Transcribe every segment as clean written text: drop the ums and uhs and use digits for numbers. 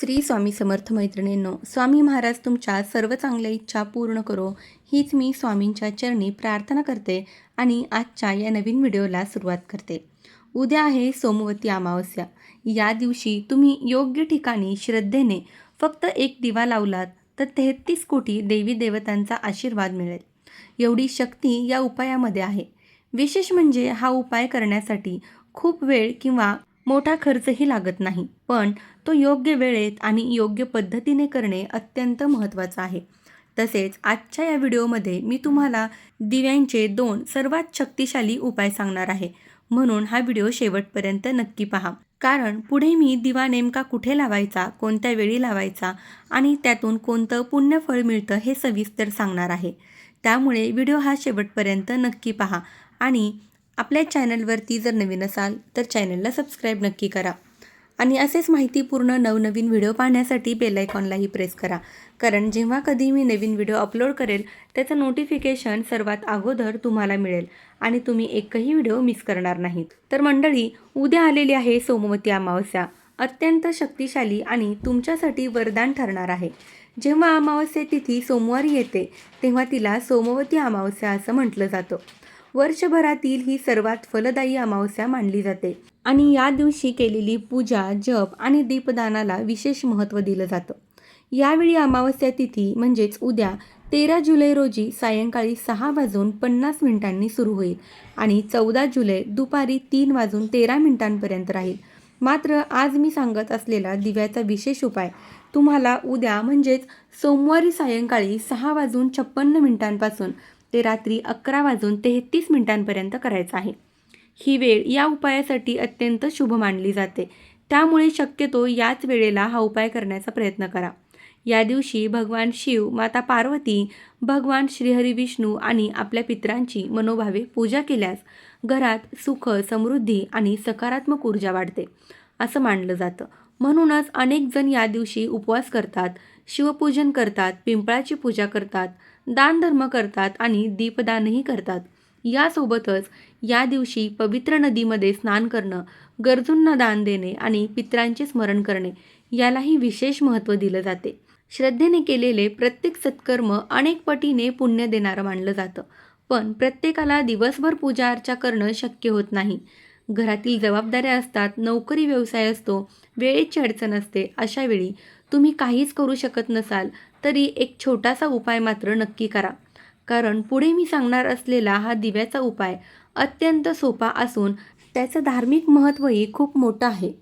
श्री स्वामी समर्थ मैत्रिणींनो, स्वामी महाराज तुमच्या सर्व चांगल्या इच्छा पूर्ण करो हीच मी स्वामींच्या चरणी प्रार्थना करते आणि आजच्या या नवीन व्हिडिओला सुरुवात करते. उद्या आहे सोमवती अमावस्या. या दिवशी तुम्ही योग्य ठिकाणी श्रद्धेने फक्त एक दिवा लावलात तर 33 कोटी देवी देवतांचा आशीर्वाद मिळेल. एवढी शक्ती या उपायामध्ये आहे. विशेष म्हणजे हा उपाय करण्यासाठी खूप वेळ किंवा मोठा खर्चही लागत नाही, पण तो योग्य वेळेत आणि योग्य पद्धतीने करणे अत्यंत महत्त्वाचं आहे. तसेच आजच्या या व्हिडिओमध्ये मी तुम्हाला दिव्यांचे 2 सर्वात शक्तिशाली उपाय सांगणार आहे. म्हणून हा व्हिडिओ शेवटपर्यंत नक्की पहा. कारण पुढे मी दिवा नेमका कुठे लावायचा, कोणत्या वेळी लावायचा आणि त्यातून कोणतं पुण्यफळ मिळतं हे सविस्तर सांगणार आहे. त्यामुळे व्हिडिओ हा शेवटपर्यंत नक्की पहा आणि आपल्या चॅनलवरती जर नवीन असाल तर चॅनलला सबस्क्राईब नक्की करा. आणि असेच माहितीपूर्ण नवनवीन व्हिडिओ पाहण्यासाठी बेल आयकॉनलाही प्रेस करा. कारण जेव्हा कधी मी नवीन व्हिडिओ अपलोड करेल त्याचं नोटिफिकेशन सर्वात अगोदर तुम्हाला मिळेल आणि तुम्ही एकही व्हिडिओ मिस करणार नाहीत. तर मंडळी, उद्या आलेली आहे सोमवती अमावस्या. अत्यंत शक्तिशाली आणि तुमच्यासाठी वरदान ठरणार आहे. जेव्हा अमावस्या तिथी सोमवारी येते तेव्हा तिला सोमवती अमावस्या असं म्हटलं जातं. वर्षभरातील ही सर्वात फलदायी अमावस्या मानली जाते आणि या दिवशी केलेली पूजा, जप आणि दीपदानाला विशेष महत्त्व दिलं जातं. यावेळी अमावस्या तिथी म्हणजेच उद्या 13 जुलै रोजी सायंकाळी 6:50 सुरू होईल आणि 14 जुलै दुपारी 3:13 राहील. मात्र आज मी सांगत असलेला दिव्याचा विशेष उपाय तुम्हाला उद्या म्हणजेच सोमवारी सायंकाळी 6:56 ते रात्री 11:33 करायचा आहे. ही वेळ या उपायासाठी अत्यंत शुभ मानली जाते. त्यामुळे शक्यतो याच वेळेला हा उपाय करण्याचा प्रयत्न करा. या दिवशी भगवान शिव, माता पार्वती, भगवान श्रीहरी विष्णू आणि आपल्या पितरांची मनोभावे पूजा केल्यास घरात सुख, समृद्धी आणि सकारात्मक ऊर्जा वाढते असं मानलं जातं. म्हणूनच अनेक जण या दिवशी उपवास करतात, शिवपूजन करतात, पिंपळाची पूजा करतात, दानधर्म करतात आणि दीपदानही करतात. यासोबतच या दिवशी पवित्र नदीमध्ये स्नान करणं, गरजूंना दान देणे आणि पितरांचे स्मरण करणे यालाही विशेष महत्त्व दिलं जाते. श्रद्धेने केलेले प्रत्येक सत्कर्म अनेक पटीने पुण्य देणारं मानलं जातं. पण प्रत्येकाला दिवसभर पूजा अर्चा करणं शक्य होत नाही. घरातील जबाबदाऱ्या असतात, नोकरी व्यवसाय असतो, वेळेची अडचण असते. अशा वेळी तुम्ही काहीच करू शकत नसाल तरी एक छोटासा उपाय मात्र नक्की करा. कारण पुढे मी सांगणार असलेला हा दिव्याचा उपाय अत्यंत सोपा असून त्याचं धार्मिक महत्त्वही खूप मोठं आहे.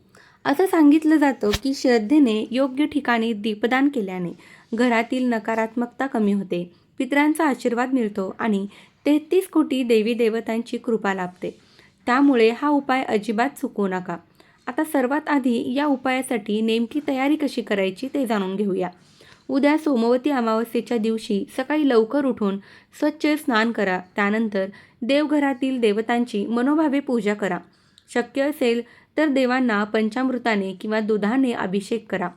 असं सांगितलं जातं की श्रद्धेने योग्य ठिकाणी दीपदान केल्याने घरातील नकारात्मकता कमी होते, पितरांचा आशीर्वाद मिळतो आणि 33 कोटी देवी देवतांची कृपा लाभते. त्यामुळे हा उपाय अजिबात चुकवू नका. आता सर्वात आधी या उपायासाठी नेमकी तयारी कशी करायची ते जाणून घेऊया. उद्या सोमवती अमावस्येच्या दिवशी सकाळी लवकर उठून स्वच्छ स्नान करा. त्यानंतर देवघरातील देवतांची मनोभावे पूजा करा. शक्य असेल तर देवांना पंचामृताने किंवा दुधाने अभिषेक करा.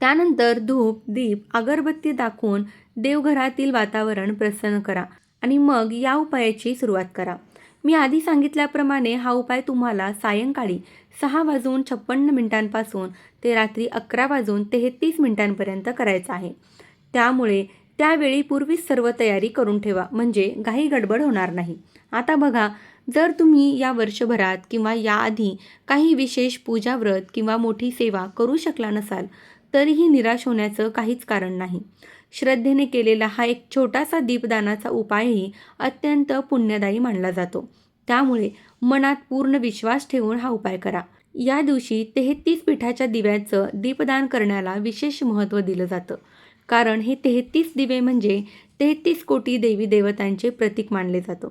त्यानंतर धूप, दीप, अगरबत्ती दाखवून देवघरातील वातावरण प्रसन्न करा आणि मग या उपायाची सुरुवात करा. मी आधी सांगितल्याप्रमाणे हा उपाय तुम्हाला सायंकाळी 6:56 ते रात्री 11:33 करायचा आहे. त्यामुळे त्यावेळी पूर्वीच सर्व तयारी करून ठेवा, म्हणजे घाई गडबड होणार नाही. आता बघा, जर तुम्ही या वर्षभरात किंवा याआधी काही विशेष पूजा, व्रत किंवा मोठी सेवा करू शकला नसाल तरीही निराश होण्याचं काहीच कारण नाही. श्रद्धेने केलेला हा एक छोटासा दीपदानाचा उपायही अत्यंत पुण्यदायी मानला जातो. त्यामुळे मनात पूर्ण विश्वास ठेवून हा उपाय करा. या दिवशी 33 पिठाच्या दिव्याचं दीपदान करण्याला विशेष महत्त्व दिलं जातं. कारण हे 33 दिवे म्हणजे 33 कोटी देवी देवतांचे प्रतीक मानले जातं.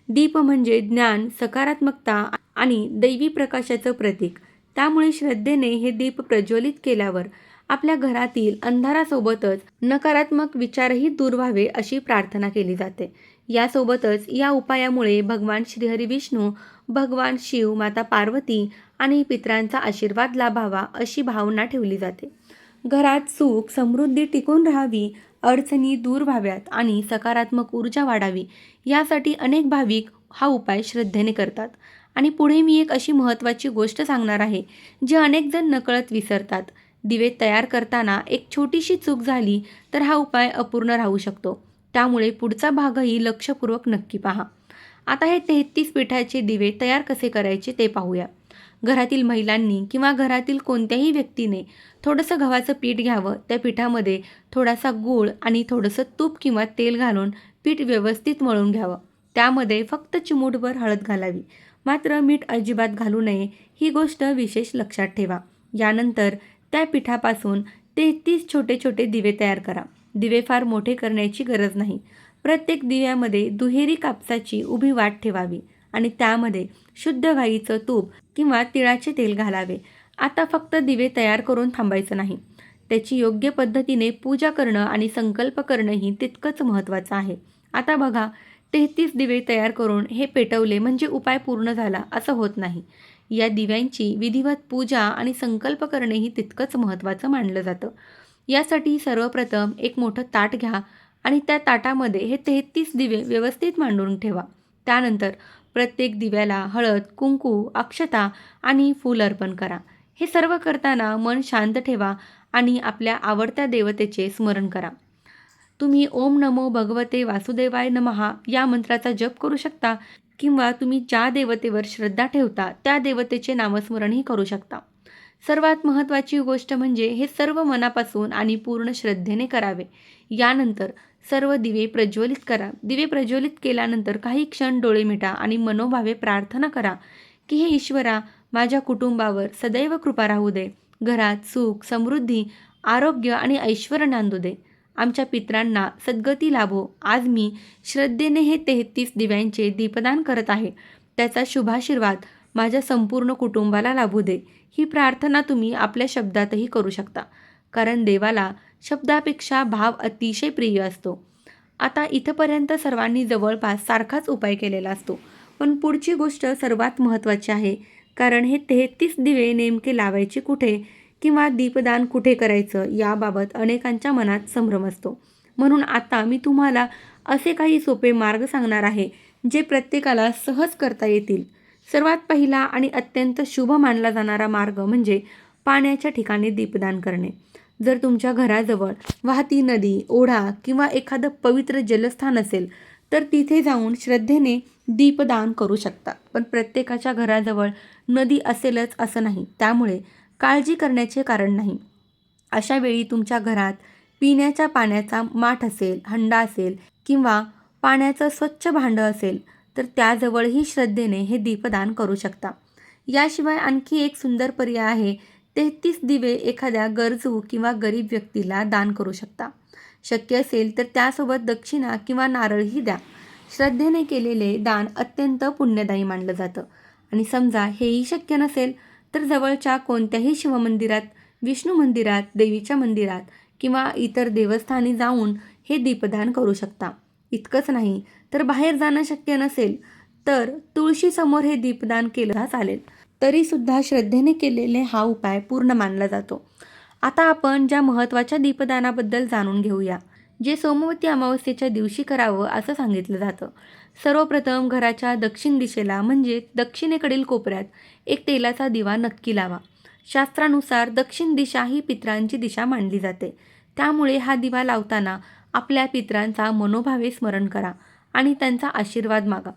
दीप म्हणजे ज्ञान, सकारात्मकता आणि दैवी प्रकाशाचं प्रतीक. त्यामुळे श्रद्धेने हे दीप प्रज्वलित केल्यावर आपल्या घरातील अंधारासोबतच नकारात्मक विचारही दूर व्हावे अशी प्रार्थना केली जाते. यासोबतच या उपायामुळे भगवान श्रीहरी विष्णू, भगवान शिव, माता पार्वती आणि पितरांचा आशीर्वाद लाभावा अशी भावना ठेवली जाते. घरात सुख, समृद्धी टिकून राहावी, अडचणी दूर व्हाव्यात आणि सकारात्मक ऊर्जा वाढावी यासाठी अनेक भाविक हा उपाय श्रद्धेने करतात. आणि पुढे मी एक अशी महत्त्वाची गोष्ट सांगणार आहे जी अनेक जण नकळत विसरतात. दिवे तयार करताना एक छोटीशी चूक झाली तर हा उपाय अपूर्ण राहू शकतो. त्यामुळे पुढचा भागही लक्षपूर्वक नक्की पहा. आता हे 33 पिठाचे दिवे तयार कसे करायचे ते पाहूया. घरातील महिलांनी किंवा घरातील कोणत्याही व्यक्तीने थोडंसं गव्हाचं पीठ घ्यावं. त्या पिठामध्ये थोडासा गूळ आणि थोडंसं तूप किंवा तेल घालून पीठ व्यवस्थित मळून घ्यावं. त्यामध्ये फक्त चिमूटभर हळद घालावी. मात्र मीठ अजिबात घालू नये, ही गोष्ट विशेष लक्षात ठेवा. यानंतर त्या पिठापासून 33 छोटे छोटे दिवे तयार करा. दिवे फार मोठे करण्याची गरज नाही. प्रत्येक दिव्यामध्ये दुहेरी कापसाची उभी वाट ठेवावी आणि त्यामध्ये शुद्ध गाईचं तूप किंवा तिळाचे तेल घालावे. आता फक्त दिवे तयार करून थांबायचं नाही. त्याची योग्य पद्धतीने पूजा करणं आणि संकल्प करणंही तितकंच महत्त्वाचं आहे. आता बघा, 33 दिवे तयार करून हे पेटवले म्हणजे उपाय पूर्ण झाला असं होत नाही. या दिव्यांची विधिवत पूजा आणि संकल्प करणेही तितकंच महत्त्वाचं मानलं जातं. यासाठी सर्वप्रथम एक मोठं ताट घ्या आणि त्या ताटामध्ये हे 33 दिवे व्यवस्थित मांडून ठेवा. त्यानंतर प्रत्येक दिव्याला हळद, कुंकू, अक्षता आणि फूल अर्पण करा. हे सर्व करताना मन शांत ठेवा आणि आपल्या आवडत्या देवतेचे स्मरण करा. तुम्ही ओम नमो भगवते वासुदेवाय नमः या मंत्राचा जप करू शकता किंवा तुम्ही ज्या देवतेवर श्रद्धा ठेवता त्या देवतेचे नामस्मरणही करू शकता. सर्वात महत्त्वाची गोष्ट म्हणजे हे सर्व मनापासून आणि पूर्ण श्रद्धेने करावे. यानंतर सर्व दिवे प्रज्वलित करा. दिवे प्रज्वलित केल्यानंतर काही क्षण डोळे मिटा आणि मनोभावे प्रार्थना करा की हे ईश्वरा, माझ्या कुटुंबावर सदैव कृपा राहू दे. घरात सुख, समृद्धी, आरोग्य आणि ऐश्वर्य नांदू दे. आमच्या पितरांना सद्गती लाभो. आज मी श्रद्धेने हे 33 दिव्यांचे दीपदान करत आहे. त्याचा शुभाशीर्वाद माझ्या संपूर्ण कुटुंबाला लाभू दे. ही प्रार्थना तुम्ही आपल्या शब्दातही करू शकता, कारण देवाला शब्दापेक्षा भाव अतिशय प्रिय असतो. आता इथंपर्यंत सर्वांनी जवळपास सारखाच उपाय केलेला असतो, पण पुढची गोष्ट सर्वात महत्त्वाची आहे. कारण हे 33 दिवे नेमके लावायचे कुठे किंवा दीपदान कुठे करायचं याबाबत अनेकांच्या मनात संभ्रम असतो. म्हणून आता मी तुम्हाला असे काही सोपे मार्ग सांगणार आहे जे प्रत्येकाला सहज करता येतील. सर्वात पहिला आणि अत्यंत शुभ मानला जाणारा मार्ग म्हणजे पाण्याच्या ठिकाणी दीपदान करणे. जर तुमच्या घराजवळ वाहती नदी, ओढा किंवा एखादं पवित्र जलस्थान असेल तर तिथे जाऊन श्रद्धेने दीपदान करू शकता. पण प्रत्येकाच्या घराजवळ नदी असेलच असं नाही, त्यामुळे काळजी करण्याचे कारण नाही. अशा वेळी तुमच्या घरात पिण्याच्या पाण्याचा माठ असेल, हंडा असेल किंवा पाण्याचं स्वच्छ भांडं असेल तर त्याजवळही श्रद्धेने हे दीपदान करू शकता. याशिवाय आणखी एक सुंदर पर्याय आहे. 33 दिवे एखाद्या गरजू किंवा गरीब व्यक्तीला दान करू शकता. शक्य असेल तर त्यासोबत दक्षिणा किंवा नारळही द्या. श्रद्धेने केलेले दान अत्यंत पुण्यदायी मानलं जातं. आणि समजा हेही शक्य नसेल तर जवळच्या कोणत्याही शिवमंदिरात, विष्णू मंदिरात, देवीच्या मंदिरात किंवा इतर देवस्थानी जाऊन हे दीपदान करू शकता. इतकंच नाही तर बाहेर जाणं शक्य नसेल तर तुळशीसमोर हे दीपदान केलं चालेल. तरीसुद्धा श्रद्धेने केलेले हा उपाय पूर्ण मानला जातो. आता आपण ज्या महत्त्वाच्या दीपदानाबद्दल जाणून घेऊया, जे सोमवती अमावस्येच्या दिवशी करावं असं सांगितलं जातं. सर्वप्रथम घराच्या दक्षिण दिशेला म्हणजे दक्षिणेकडील कोपऱ्यात एक तेलाचा दिवा नक्की लावा. शास्त्रानुसार दक्षिण दिशा ही पितरांची दिशा मानली जाते. त्यामुळे हा दिवा लावताना आपल्या पितरांचा मनोभावे स्मरण करा आणि त्यांचा आशीर्वाद मागा.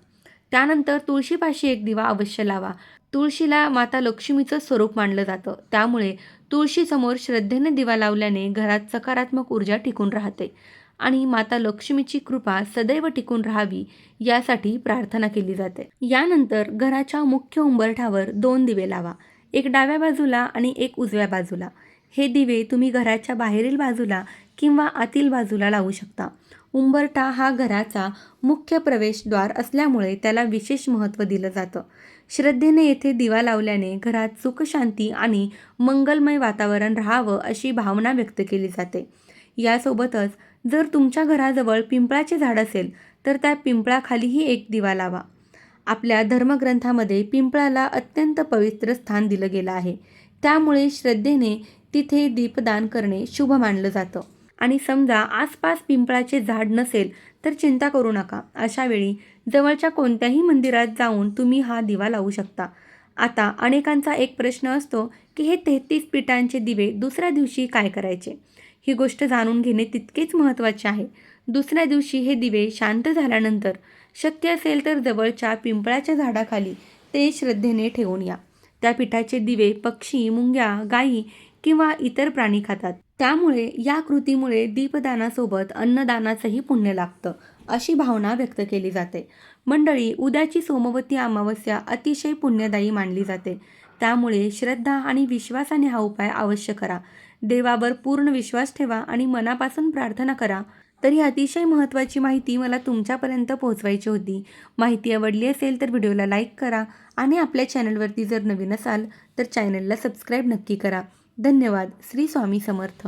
त्यानंतर तुळशीपाशी एक दिवा अवश्य लावा. तुळशीला माता लक्ष्मीचं स्वरूप मानलं जातं. त्यामुळे तुळशीसमोर श्रद्धेने दिवा लावल्याने घरात सकारात्मक ऊर्जा टिकून राहते आणि माता लक्ष्मीची कृपा सदैव टिकून राहावी यासाठी प्रार्थना केली जाते. यानंतर घराच्या मुख्य उंबरठ्यावर 2 दिवे लावा. एक डाव्या बाजूला आणि एक उजव्या बाजूला. हे दिवे तुम्ही घराच्या बाहेरील बाजूला किंवा आतील बाजूला लावू शकता. उंबरठा हा घराचा मुख्य प्रवेशद्वार असल्यामुळे त्याला विशेष महत्त्व दिलं जातं. श्रद्धेने येथे दिवा लावल्याने घरात सुखशांती आणि मंगलमय वातावरण राहावं अशी भावना व्यक्त केली जाते. यासोबतच जर तुमच्या घराजवळ पिंपळाचे झाड असेल तर त्या पिंपळाखालीही एक दिवा लावा. आपल्या धर्मग्रंथामध्ये पिंपळाला अत्यंत पवित्र स्थान दिलं गेलं आहे. त्यामुळे श्रद्धेने तिथे दीपदान करणे शुभ मानलं जातं. आणि समजा आसपास पिंपळाचे झाड नसेल तर चिंता करू नका. अशा वेळी जवळच्या कोणत्याही मंदिरात जाऊन तुम्ही हा दिवा लावू शकता. आता अनेकांचा एक प्रश्न असतो की हे 33 पिठांचे दिवे दुसऱ्या दिवशी काय करायचे? ही गोष्ट जाणून घेणे तितकेच महत्त्वाचे आहे. दुसऱ्या दिवशी हे दिवे शांत झाल्यानंतर शक्य असेल तर जवळच्या पिंपळाच्या झाडाखाली ते श्रद्धेने ठेवून या. त्या पिठाचे दिवे पक्षी, मुंग्या, गायी किंवा इतर प्राणी खातात. त्यामुळे या कृतीमुळे दीपदानासोबत अन्नदानाचंही पुण्य लागतं, अशी भावना व्यक्त केली जाते. मंडळी, उद्याची सोमवती अमावस्या अतिशय पुण्यदायी मानली जाते. त्यामुळे श्रद्धा आणि विश्वासाने हा उपाय अवश्य करा. देवावर पूर्ण विश्वास ठेवा आणि मनापासून प्रार्थना करा. तर ही अतिशय महत्त्वाची माहिती मला तुमच्यापर्यंत पोहोचवायची होती. माहिती आवडली असेल तर व्हिडिओला लाईक करा आणि आपल्या चॅनलवरती जर नवीन असाल तर चॅनलला सबस्क्राईब नक्की करा. धन्यवाद. श्री स्वामी समर्थ.